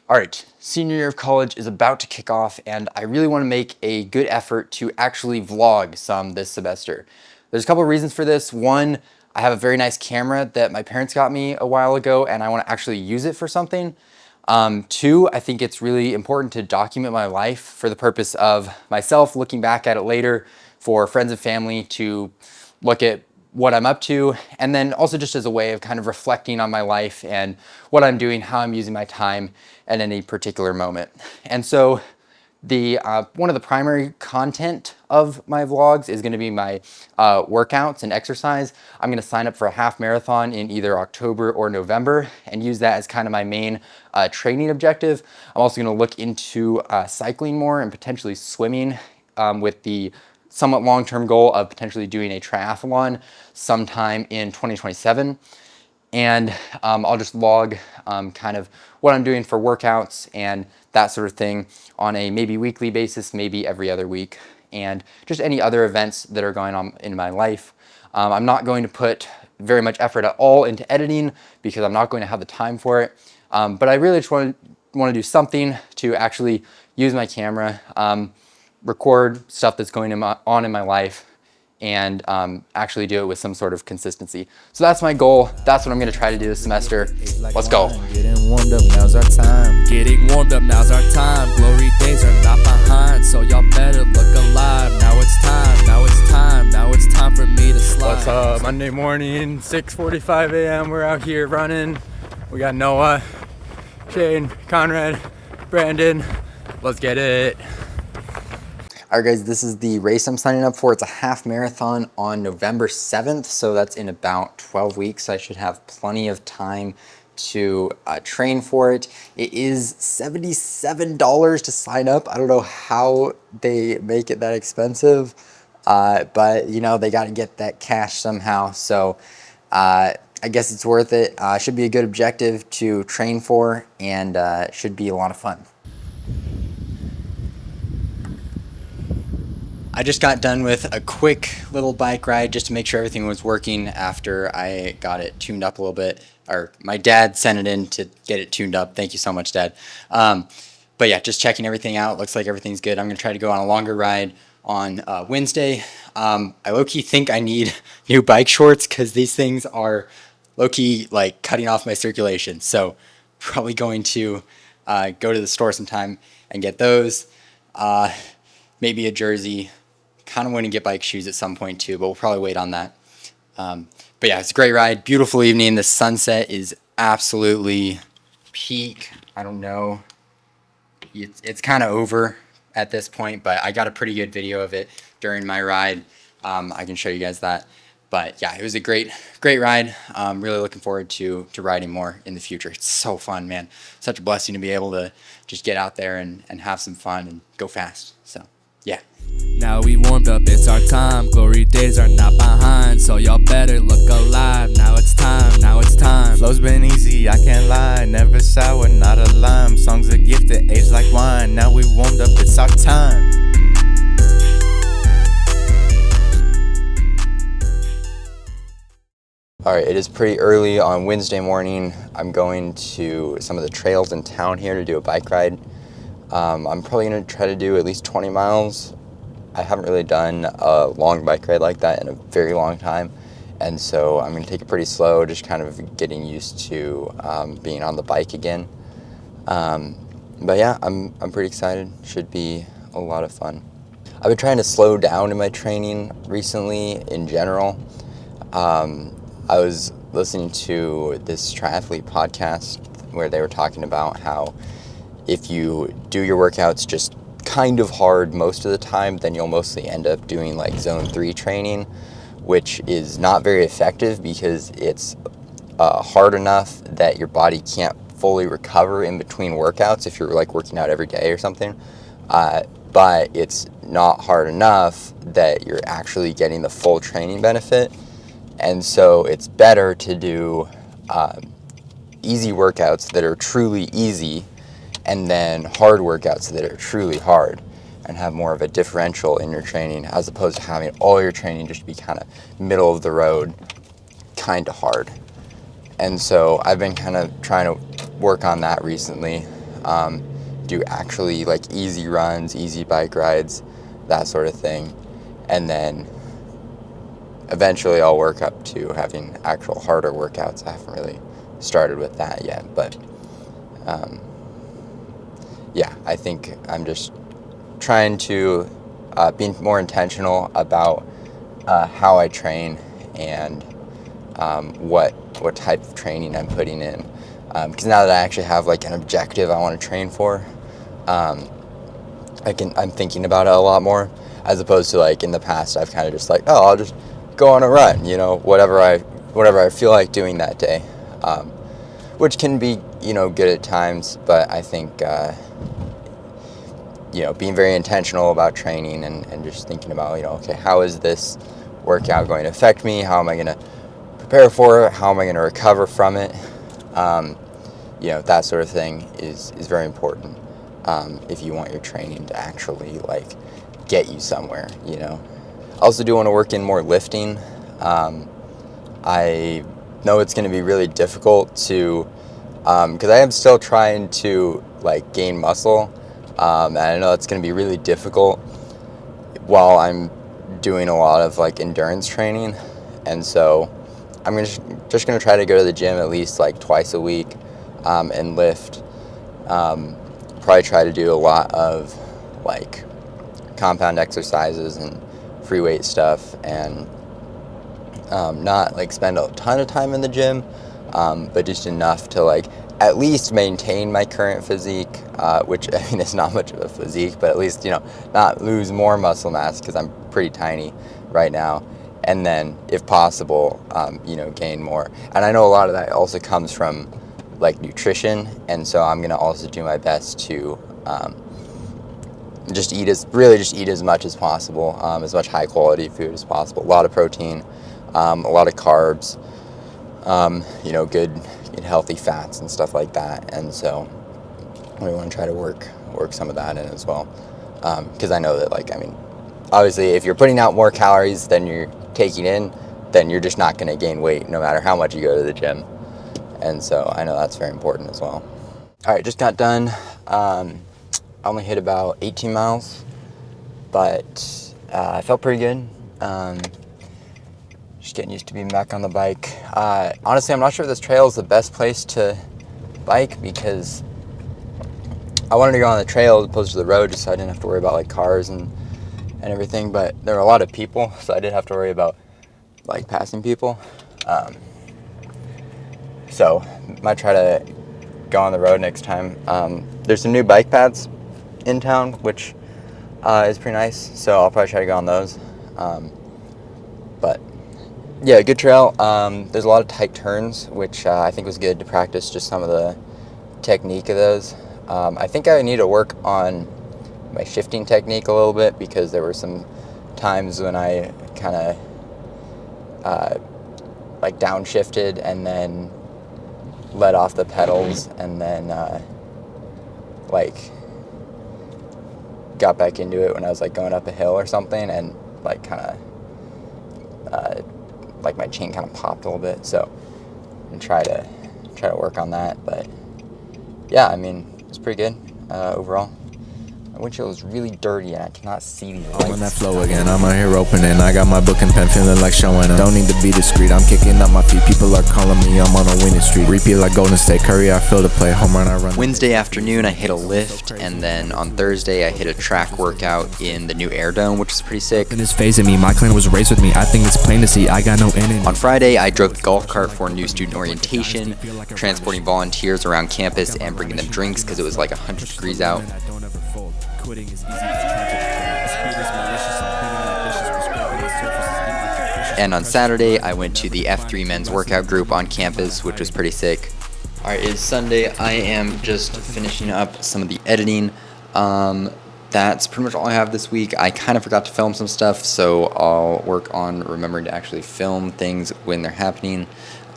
All right, senior year of college is about to kick off, and I really want to make a good effort to actually vlog some this semester. There's a couple of reasons for this. One, I have a very nice camera that my parents got me a while ago, and I want to actually use it for something. Two, I think it's really important to document my life for the purpose of myself looking back at it later, for friends and family to look at what I'm up to, and then also just as a way of kind of reflecting on my life and what I'm doing, how I'm using my time at any particular moment. And so the one of the primary content of my vlogs is going to be my workouts and exercise. I'm going to sign up for a half marathon in either October or November and use that as kind of my main training objective. I'm also going to look into cycling more and potentially swimming with the somewhat long-term goal of potentially doing a triathlon sometime in 2027. And I'll just log kind of what I'm doing for workouts and that sort of thing on a maybe weekly basis, maybe every other week, and just any other events that are going on in my life. I'm not going to put very much effort at all into editing because I'm not going to have the time for it. But I really just want to do something to actually use my camera, record stuff that's going on in my life, and actually do it with some sort of consistency. So that's my goal. That's what I'm going to try to do this semester. Let's go. Getting warmed up, now's our time. Getting warmed up, now's our time. Glory days are not behind, so y'all better look alive. Now it's time, now it's time, now it's time for me to slide. What's up? Monday morning, 6:45 a.m. We're out here running. We got Noah, Shane, Conrad, Brandon. Let's get it. All right, guys, this is the race I'm signing up for. It's a half marathon on November 7th, so that's in about 12 weeks. I should have plenty of time to train for it. It is $77 to sign up. I don't know how they make it that expensive, but you know, they got to get that cash somehow. So I guess it's worth it. Should be a good objective to train for, and should be a lot of fun. I just got done with a quick little bike ride just to make sure everything was working after I got it tuned up a little bit. Or my dad sent it in to get it tuned up. Thank you so much, Dad. But yeah, just checking everything out. Looks like everything's good. I'm going to try to go on a longer ride on Wednesday. I low-key think I need new bike shorts because these things are low-key like cutting off my circulation. So probably going to go to the store sometime and get those. Maybe a jersey. Kind of want to get bike shoes at some point too, but we'll probably wait on that. But yeah, it's a great ride. Beautiful evening. The sunset is absolutely peak. I don't know. It's kind of over at this point, but I got a pretty good video of it during my ride. I can show you guys that. But yeah, it was a great ride. Really looking forward to riding more in the future. It's so fun, man. Such a blessing to be able to just get out there and have some fun and go fast. So yeah. Now we warmed up, it's our time. Glory days are not behind, so y'all better look alive. Now it's time, now it's time. Flow's been easy, I can't lie. Never sour, not a lime. Songs are gifted, age like wine. Now we warmed up, it's our time. All right, it is pretty early on Wednesday morning. I'm going to some of the trails in town here to do a bike ride. I'm probably going to try to do at least 20 miles. I haven't really done a long bike ride like that in a very long time, and so I'm going to take it pretty slow, just kind of getting used to being on the bike again. But yeah, I'm pretty excited. Should be a lot of fun. I've been trying to slow down in my training recently in general. I was listening to this triathlete podcast where they were talking about how if you do your workouts just kind of hard most of the time, then you'll mostly end up doing like zone 3 training, which is not very effective because it's hard enough that your body can't fully recover in between workouts if you're like working out every day or something. But it's not hard enough that you're actually getting the full training benefit. And so it's better to do easy workouts that are truly easy and then hard workouts that are truly hard, and have more of a differential in your training as opposed to having all your training just be kind of middle of the road, kind of hard. And so I've been kind of trying to work on that recently. do actually like easy runs, easy bike rides, that sort of thing. And then eventually I'll work up to having actual harder workouts. I haven't really started with that yet, but yeah, I think I'm just trying to be more intentional about how I train and what type of training I'm putting in. Because now that I actually have like an objective I want to train for, I'm thinking about it a lot more, as opposed to like in the past I've kind of just like, oh, I'll just go on a run, you know, whatever I feel like doing that day, which can be, you know, good at times, but I think you know, being very intentional about training and just thinking about, you know, okay, how is this workout going to affect me? How am I going to prepare for it? How am I going to recover from it? You know, that sort of thing is very important if you want your training to actually like get you somewhere, you know. I also do want to work in more lifting. I know it's going to be really difficult to, because I am still trying to like gain muscle, and I know it's going to be really difficult while I'm doing a lot of like endurance training, and so I'm just going to try to go to the gym at least like twice a week and lift. Probably try to do a lot of like compound exercises and free weight stuff, and not like spend a ton of time in the gym, but just enough to like at least maintain my current physique, which I mean is not much of a physique, but at least, you know, not lose more muscle mass because I'm pretty tiny right now, and then if possible, you know, gain more. And I know a lot of that also comes from like nutrition, and so I'm gonna also do my best to just eat as much as possible, as much high quality food as possible, a lot of protein, a lot of carbs, you know, good healthy fats and stuff like that. And so we want to try to work some of that in as well, because I know that, like, I mean, obviously if you're putting out more calories than you're taking in, then you're just not going to gain weight no matter how much you go to the gym. And so I know that's very important as well. All right, just got done. I only hit about 18 miles, but I felt pretty good. Just getting used to being back on the bike. Honestly, I'm not sure if this trail is the best place to bike, because I wanted to go on the trail as opposed to the road, just so I didn't have to worry about like cars and everything. But there were a lot of people, so I did have to worry about like passing people. So might try to go on the road next time. There's some new bike paths in town, which is pretty nice, so I'll probably try to go on those. But yeah, good trail. There's a lot of tight turns, which I think was good to practice just some of the technique of those. I think I need to work on my shifting technique a little bit, because there were some times when I kind of like downshifted and then let off the pedals, and then like got back into it when I was like going up a hill or something, and like kind of like my chain kind of popped a little bit. So I'm try to work on that. But yeah, I mean, it's pretty good overall. My windshield is really dirty and I cannot see the lights. I'm on that flow again, I'm out here opening. I got my book and pen feeling like showing up. Don't need to be discreet, I'm kicking up my feet. People are calling me, I'm on a winning streak. Repeat like Golden State, Curry, I feel to play. Home run, I run. Wednesday afternoon, I hit a lift, and then on Thursday, I hit a track workout in the new Air Dome, which is pretty sick. In his phase of me, my clan was raised with me. I think it's plain to see, I got no enemy. On Friday, I drove the golf cart for new student orientation, transporting volunteers around campus and bringing them drinks because it was like 100 degrees out. And on Saturday, I went to the F3 men's workout group on campus, which was pretty sick. All right, it's Sunday. I am just finishing up some of the editing. That's pretty much all I have this week. I kind of forgot to film some stuff, so I'll work on remembering to actually film things when they're happening.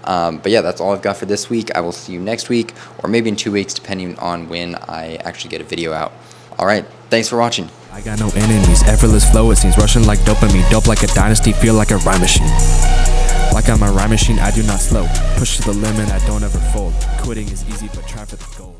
But yeah, that's all I've got for this week. I will see you next week, or maybe in 2 weeks, depending on when I actually get a video out. All right, thanks for watching. I got no enemies, effortless flow, it seems rushing like dopamine, dope like a dynasty, feel like a rhyme machine. Like I'm a rhyme machine, I do not slow, push to the limit, I don't ever fold. Quitting is easy, but try for the goal.